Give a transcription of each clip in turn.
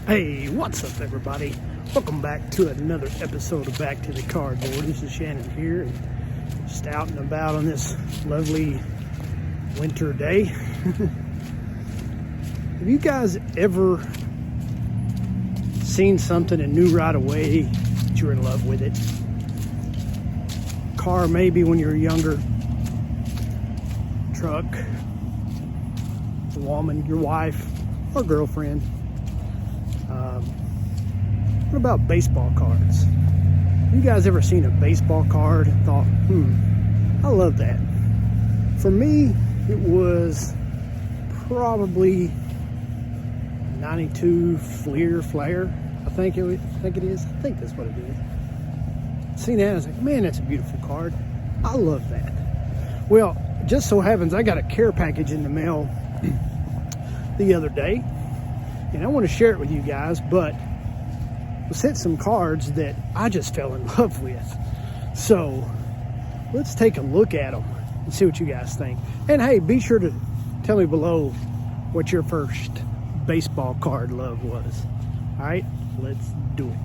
Hey, what's up, everybody? Welcome back to another episode of Back to the Cardboard. This is Shannon here, and just out and about on this lovely winter day. Have you guys ever seen something and knew right away that you were in love with it? Car, maybe when you were younger. Truck. A woman, your wife, or girlfriend. What about baseball cards? You guys ever seen a baseball card and thought, I love that? For me, it was probably 92 Flair. I think it is. I think that's what it is. Seen that, I was like, man, that's a beautiful card. I love that. Well, just so happens I got a care package in the mail the other day, and I want to share it with you guys, but I sent some cards that I just fell in love with. So let's take a look at them and see what you guys think. And hey, be sure to tell me below what your first baseball card love was. All right, let's do it.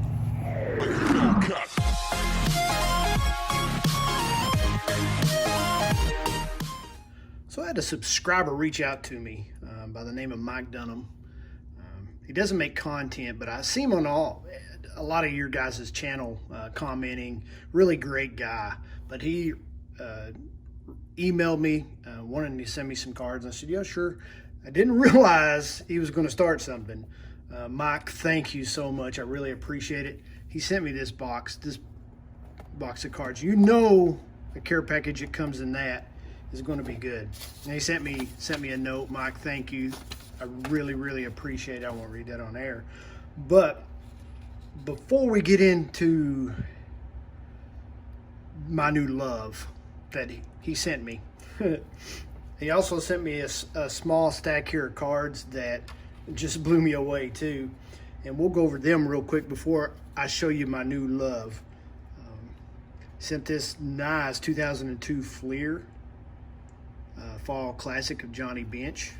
So I had a subscriber reach out to me by the name of Mike Dunham. He doesn't make content, but I see him on a lot of your guys' channel commenting. Really great guy. But he emailed me wanting to send me some cards. And I said, yeah, sure. I didn't realize he was going to start something. Mike, thank you so much. I really appreciate it. He sent me this box of cards. You know the care package that comes in that is going to be good. And he sent me a note. Mike, thank you. I really, really appreciate it. I won't read that on air. But before we get into my new love that he sent me, he also sent me a small stack here of cards that just blew me away too. And we'll go over them real quick before I show you my new love. Sent this nice 2002 Fleer Fall Classic of Johnny Bench.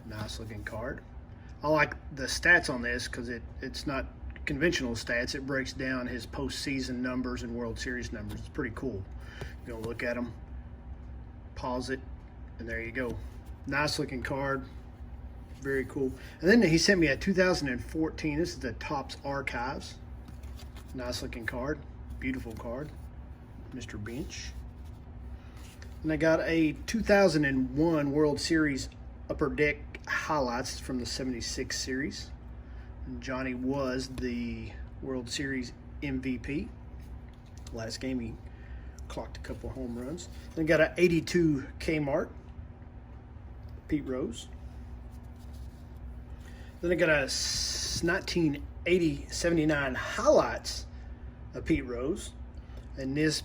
Nice looking card. I like the stats on this because it's not conventional stats. It breaks down his postseason numbers and World Series numbers. It's pretty cool. You're going to look at them, pause it, and there you go. Nice looking card. Very cool. And then he sent me a 2014. This is the Topps Archives. Nice looking card. Beautiful card. Mr. Bench. And I got a 2001 World Series Upper Deck highlights from the 76 series. Johnny was the World Series MVP. Last game he clocked a couple home runs. Then got an 82 Kmart, Pete Rose. Then I got a 1980 79 highlights of Pete Rose. And this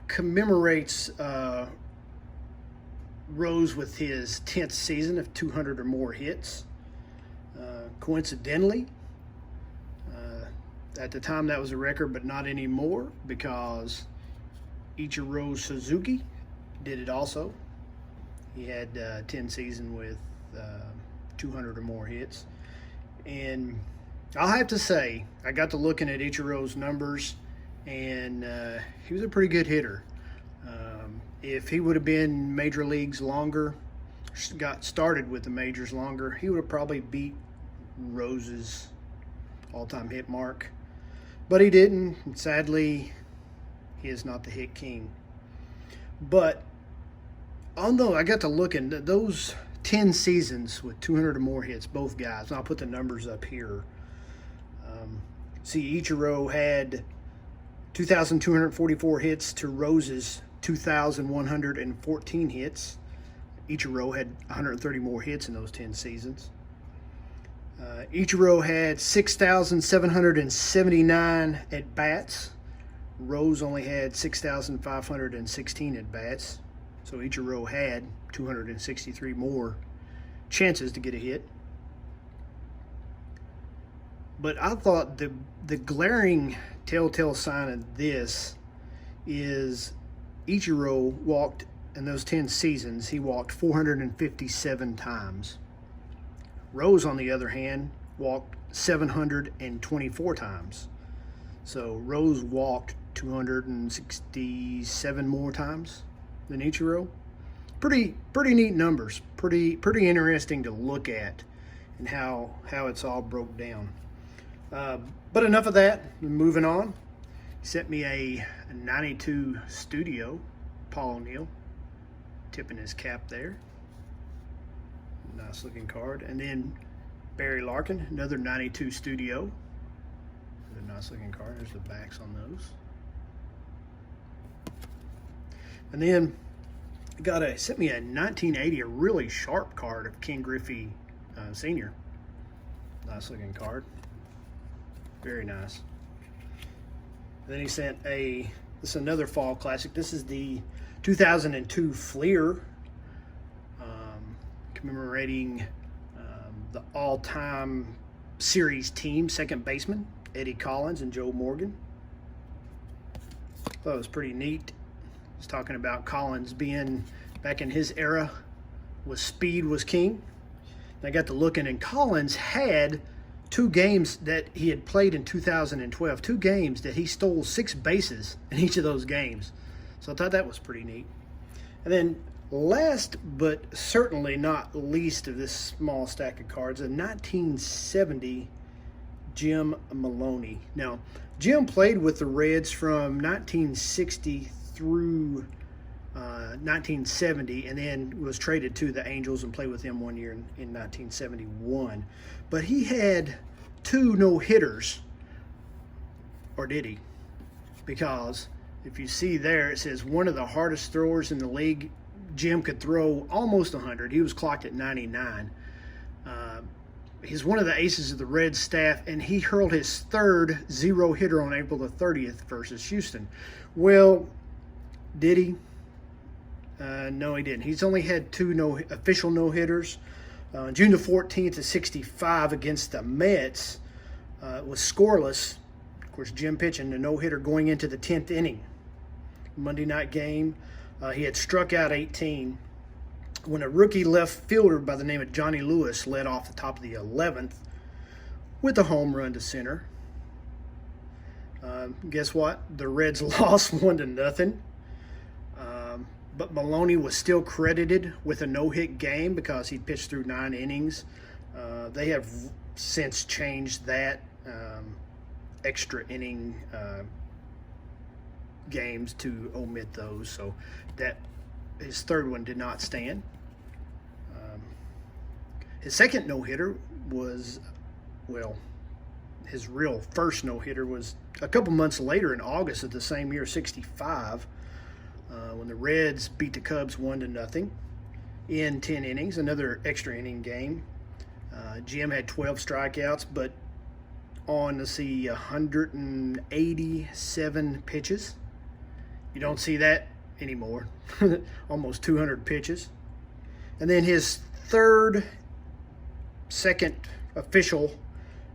commemorates Rose with his 10th season of 200 or more hits. Coincidentally, at the time that was a record, but not anymore because Ichiro Suzuki did it also. He had 10 seasons with 200 or more hits. And I'll have to say, I got to looking at Ichiro's numbers, and he was a pretty good hitter. If he would have been major leagues longer, got started with the majors longer, he would have probably beat Rose's all-time hit mark. But he didn't. And sadly, he is not the hit king. But although I got to look at those 10 seasons with 200 or more hits, both guys, and I'll put the numbers up here. See, Ichiro had 2,244 hits to Rose's 2,114 hits. Ichiro had 130 more hits in those 10 seasons. Ichiro had 6,779 at-bats. Rose only had 6,516 at-bats. So Ichiro had 263 more chances to get a hit. But I thought the glaring telltale sign of this is Ichiro walked, in those 10 seasons, he walked 457 times. Rose, on the other hand, walked 724 times. So Rose walked 267 more times than Ichiro. Pretty neat numbers. Pretty interesting to look at, and how it's all broke down. But enough of that. Moving on. He sent me a 92 Studio, Paul O'Neill, tipping his cap there. Nice looking card. And then Barry Larkin, another 92 Studio. Another nice looking card. There's the backs on those. And then sent me a 1980, a really sharp card of Ken Griffey Sr. Nice looking card. Very nice. Then he sent this is another fall classic. This is the 2002 Fleer, commemorating the all-time series team second baseman, Eddie Collins and Joe Morgan. Thought it was pretty neat. He's talking about Collins being back in his era, speed was king. And I got to looking, and Collins had 2 games that he had played in 2012, 2 games that he stole 6 bases in each of those games. So I thought that was pretty neat. And then last but certainly not least of this small stack of cards, a 1970 Jim Maloney. Now, Jim played with the Reds from 1960 through 1970, and then was traded to the Angels and played with them 1 year in 1971. But he had 2 no-hitters, or did he? Because if you see there, it says one of the hardest throwers in the league. Jim could throw almost 100. He was clocked at 99. He's one of the aces of the Reds staff, and he hurled his 3rd 0-hitter on April the 30th versus Houston. Well, did he? No, he didn't. He's only had 2 official no-hitters. June the 14th of 65 against the Mets was scoreless. Of course, Jim pitching a no-hitter going into the 10th inning. Monday night game. He had struck out 18 when a rookie left fielder by the name of Johnny Lewis led off the top of the 11th with a home run to center. Guess what? The Reds lost 1-0. But Maloney was still credited with a no-hit game because he pitched through 9 innings. They have since changed that extra inning games to omit those, so that his 3rd one did not stand. His second no-hitter was, well, his real first no-hitter was a couple months later in August of the same year, 65, when the Reds beat the Cubs 1-0 in 10 innings, another extra inning game. Jim had 12 strikeouts, but on, 187 pitches. You don't see that anymore. Almost 200 pitches. And then his second official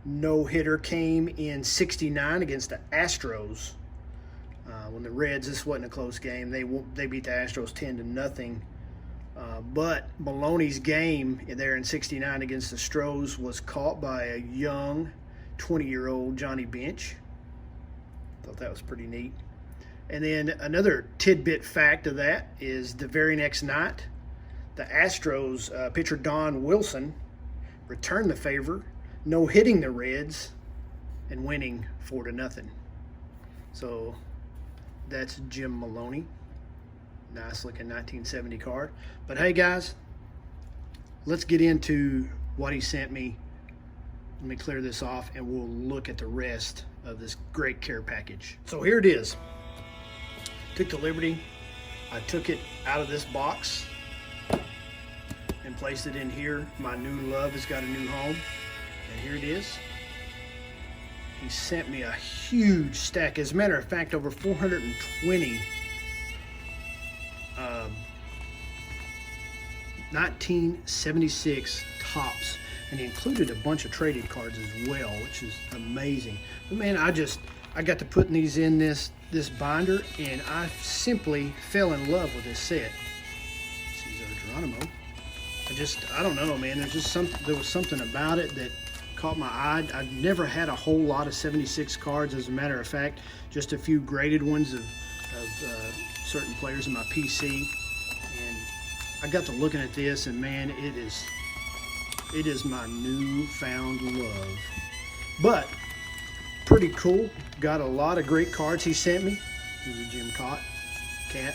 no-hitter came in 69 against the Astros. When the Reds, this wasn't a close game. They beat the Astros 10-0. But Maloney's game there in 69 against the Astros was caught by a young 20-year-old Johnny Bench. Thought that was pretty neat. And then another tidbit fact of that is the very next night, the Astros pitcher Don Wilson returned the favor, no-hitting the Reds and winning 4-0. So that's Jim Maloney. Nice looking 1970 card. But hey guys, let's get into what he sent me. Let me clear this off and we'll look at the rest of this great care package. So here it is. Took the liberty. I took it out of this box and placed it in here. My new love has got a new home. And here it is. He sent me a huge stack. As a matter of fact, over 420 1976 tops, and he included a bunch of traded cards as well, which is amazing. But man, I got to putting these in this binder, and I simply fell in love with this set. This is our Geronimo. I don't know, man. There was something about it that caught my eye. I've never had a whole lot of 76 cards. As a matter of fact, just a few graded ones of certain players in my PC. And I got to looking at this, and man, it is my newfound love. But pretty cool. Got a lot of great cards he sent me. There's a Jim Cat,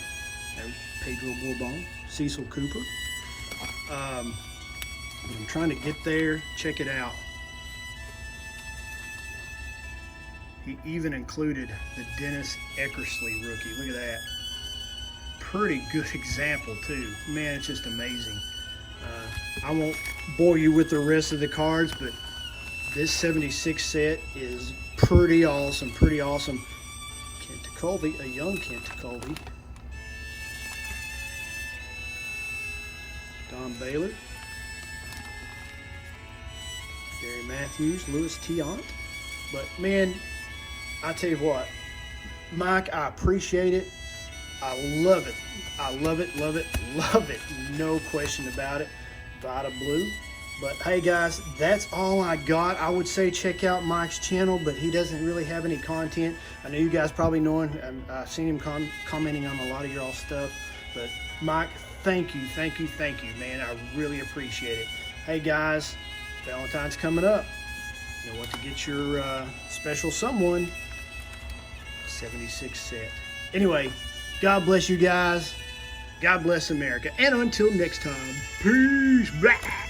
Pedro Bourbon, Cecil Cooper. I'm trying to get there. Check it out. He even included the Dennis Eckersley rookie. Look at that. Pretty good example too. Man, it's just amazing. I won't bore you with the rest of the cards, but this 76 set is pretty awesome. Pretty awesome. Kent Colby, a young Kent Colby. Don Baylor. Gary Matthews, Louis Tiant. But man, I tell you what, Mike, I appreciate it. I love it. I love it, love it, love it. No question about it. Vita Blue. But hey guys, that's all I got. I would say check out Mike's channel, but he doesn't really have any content. I know you guys probably know him. I've seen him commenting on a lot of your all stuff. But Mike, thank you, man. I really appreciate it. Hey guys, Valentine's coming up. You know what to get your special someone. 76 set. Anyway, God bless you guys. God bless America. And until next time, peace. Bye.